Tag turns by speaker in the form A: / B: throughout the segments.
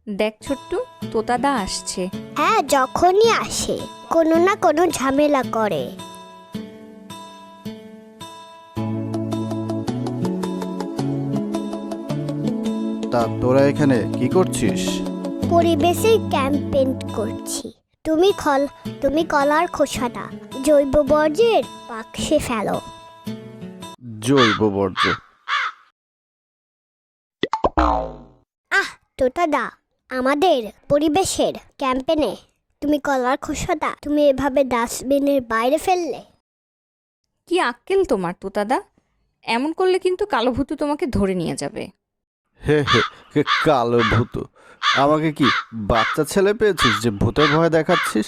A: দেখ ছোট্টু, তোতাদা আসছে।
B: হ্যাঁ, যখনই আসে কোনো না কোনো ঝামেলা করে।
C: তা তোরা এখানে কি করছিস?
B: পরিবেশের ক্যাম্পেইন করছি। তুমি কলার খোসাটা জৈব বর্জ্যের বাক্সে ফেলো।
C: জৈব বর্জ্য?
B: তোতাদা, আমাদের পরিবেশের ক্যাম্পেনে তুমি কলার খোসাটা তুমি এভাবে ডাস্টবিনের বাইরে ফেললে।
A: কি আক্কেল তোমার তোতাদা? এমন করলে কিন্তু কালো ভূতু তোমাকে ধরে নিয়ে যাবে।
C: হে হে হে, কালো ভূত! আমাকে কি বাচ্চা ছেলে পেয়েছিস যে ভূতের ভয় দেখাচ্ছিস?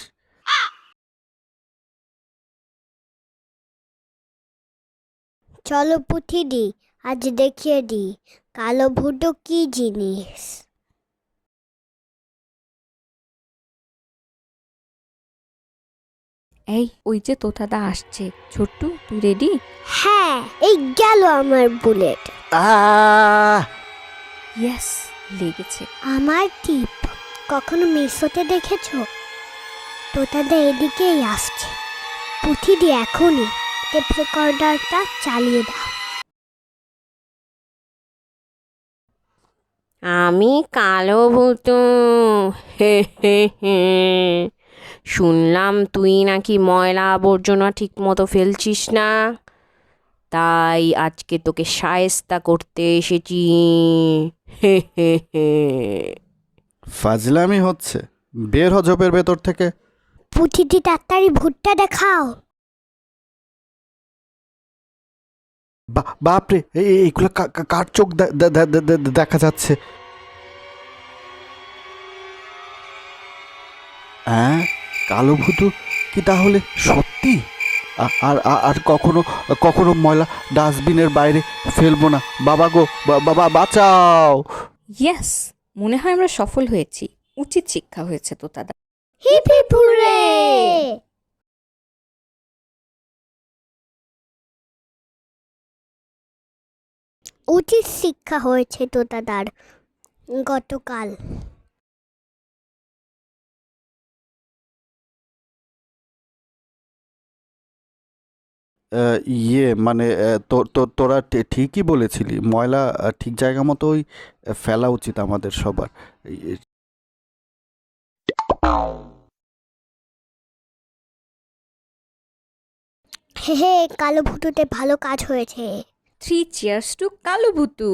B: চলো পুঁথিদি, আজ দেখিয়ে দিই কালো ভুটো কি জিনিস।
A: এই, ওই যে তোতাদা আসছে। ছোট্টু, তুই রেডি?
B: হ্যাঁ, এই গেল আমার বুলেট।
C: আহ!
A: ইয়েস, লেগেছে।
B: আমার টিপ কখনো মিস হতে দেখেছো? তোতাদা এদিকেই আসছে। পুঁথিদি, এখনই টেপ রেকর্ডারটা চালিয়ে দাও।
D: আমি কালো ভূতু, হে হে হে। শুনলাম তুই নাকি ময়লা আবর্জনা ঠিক মতো ফেলছিস না, তাই আজকে তোকে শায়েস্তা করতে এসেছি। হে হে হে।
C: ফাজলামি হচ্ছে। বের হ ঝোপের ভেতর থেকে।
B: পুঁথিদি, তাড়াতাড়ি ভুট্টা দেখাও।
C: বাপরে, এইগুলো কার চোখ দেখা যাচ্ছে? হ্যাঁ, কালো ভূতু কি তাহলে সত্যি? আর আর কখনো কখনো ময়লা ডাস্টবিনের বাইরে ফেলবো না। বাবা গো, বাবা বাঁচাও!
A: ইয়েস, মনে হয় আমরা সফল হয়েছি। উচিত শিক্ষা হয়েছে তোতাদা।
B: Hip hip hurray! উচিত শিক্ষা হয়েছে তোতাদার গতকাল।
C: ইয়ে মানে তোরা ঠিকই বলেছিলি, ময়লা ঠিক জায়গা মতোই ফেলা উচিত আমাদের সবার।
B: হে হে, কালো ভুটুতে ভালো কাজ হয়েছে।
A: 3 চিয়ার্স টু কালো ভূতু।